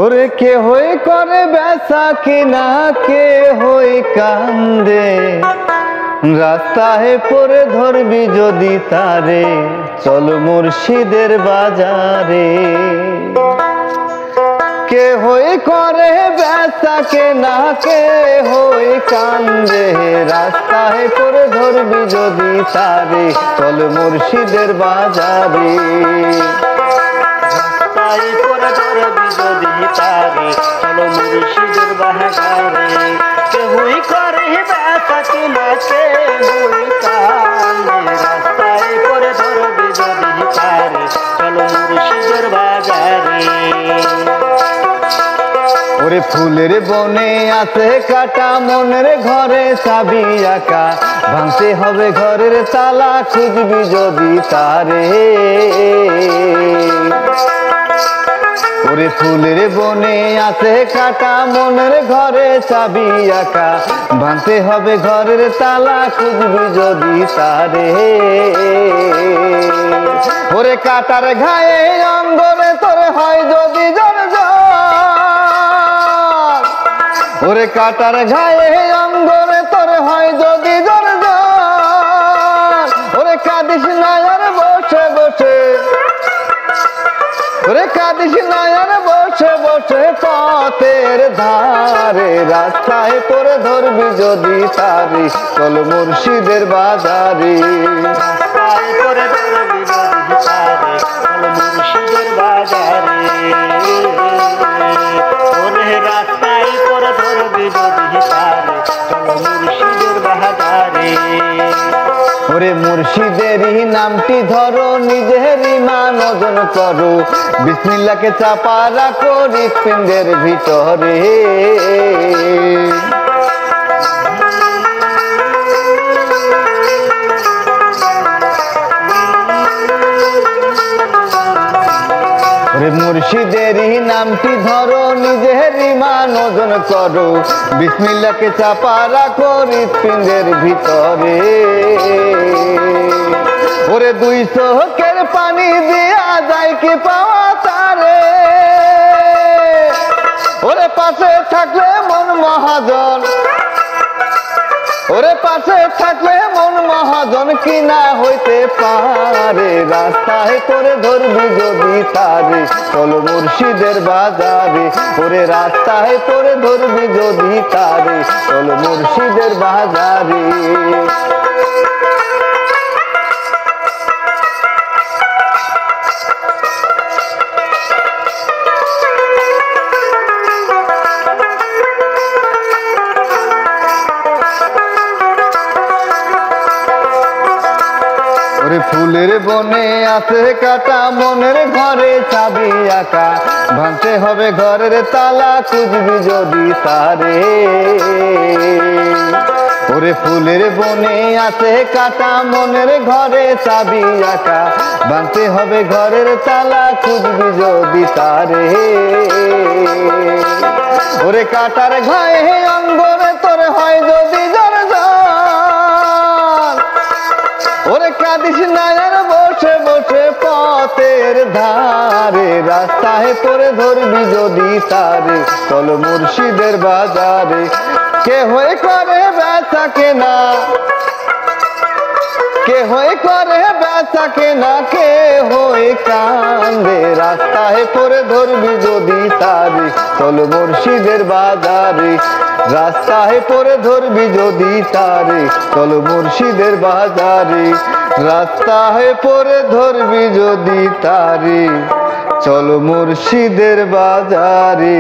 ওরে কে হই করে বেচা কিনা, কে হই কান্দে, রাস্তায় পরে ধরবি যদি তারে, চল মুর্শিদের বাজারে। কে হই করে বেচা কেনা, কে হই কান্দে, রাস্তায় পরে ধরবি যদি তারে, চল মুর্শিদের বাজারে। রাস্তায় পরে ধরবি যদি তারে, চল মুর্শিদের বাজারে। কে হই করে বেচা কিনা, কে হই কান্দে, রাস্তায় পরে ধরবি যদি তারে, চল মুর্শিদের বাজারে। ওরে ফুলের বনে আছে কাটা, মনের ঘরে চাবি আঁকা, ভাঙতে হবে ঘরের তালা, খুঁজবি যদি তারে। ওরে ফুলের বনে আছে কাটা, মনের ঘরে চাবি আঁকা, ভাঙতে হবে ঘরের তালা, খুঁজবি যদি তারে। ওরে কাটার ঘায়ে অঙ্গনে তোর হয় যদি জ্বর জ্বর, ওরে কাটার ঘায়ে অঙ্গনে তোর হয় যদি জ্বর জ্বর, ওরে কাঁদিস না আর বসে বসে, ওরে কাঁদিস না আর বসে বসে পথের ধারে, রাস্তায় পরে ধরবি যদি তারে, চল মুর্শিদের বাজারে। রাস্তায় পরে ধরবি যদি তারে, চল মুর্শিদের বাজারে। ওরে রাস্তায় পরে ধরবি যদি তারে, চল মুর্শিদের বাজারে। ওরে মুর্শিদেরই নামটি ধরো, নিজের ঈমান ওজন করো, বিসমিল্লাহকে চাপা রাখো হৃৎপিণ্ডের ভিতরে। ওরে মুর্শিদেরই নামটি ধরো, নিজের ঈমান ওজন করো, বিসমিল্লাহকে চাপা রাখো হৃৎপিণ্ডের ভিতরে। ওরে 2 চোখের পানি দিয়া যায় কি পাওয়া তারে, ওরে পাশে থাকলে মন মহাজন, ওরে পাশে থাকলে মন মহাজন কিনা হইতে পারে, রাস্তায় করে ধরবি যদি তারে, চল মুর্শিদের বাজারে। ওরে রাস্তায় করে ধরবি যদি তারে, চল মুর্শিদের বাজারে। ওরে ফুলের বনে আছে কাটা, মনের ঘরে চাবি আঁকা, ভাঙতে হবে ঘরের তালা, খুঁজবি যদি তারে। ওরে ফুলের বনে আছে কাটা, মনের ঘরে চাবি আঁকা, ভাঙতে হবে ঘরের তালা, খুঁজবি যদি তারে। ওরে কাটার ঘায়ে অঙ্গনে তোর হয় যদি জ্বর জ্বর, ওরে কাঁদিস না আর বসে বসে পথের ধারে, রাস্তায় পরে ধরবি যদি তারে, চল মুর্শিদের বাজারে। কে হয়ে করে বেচা কেনা, কে হয়ে করে বেচা কেনা, কে হয়ে কান্দে, রাস্তায় পরে ধরবি যদি তারে, চল মুর্শিদের বাজারে। রাস্তায় পরে ধরবি যদি তারে, চল মুর্শিদের বাজারে। রাস্তায় পরে ধরবি যদি তারে, চল মুর্শিদের বাজারে।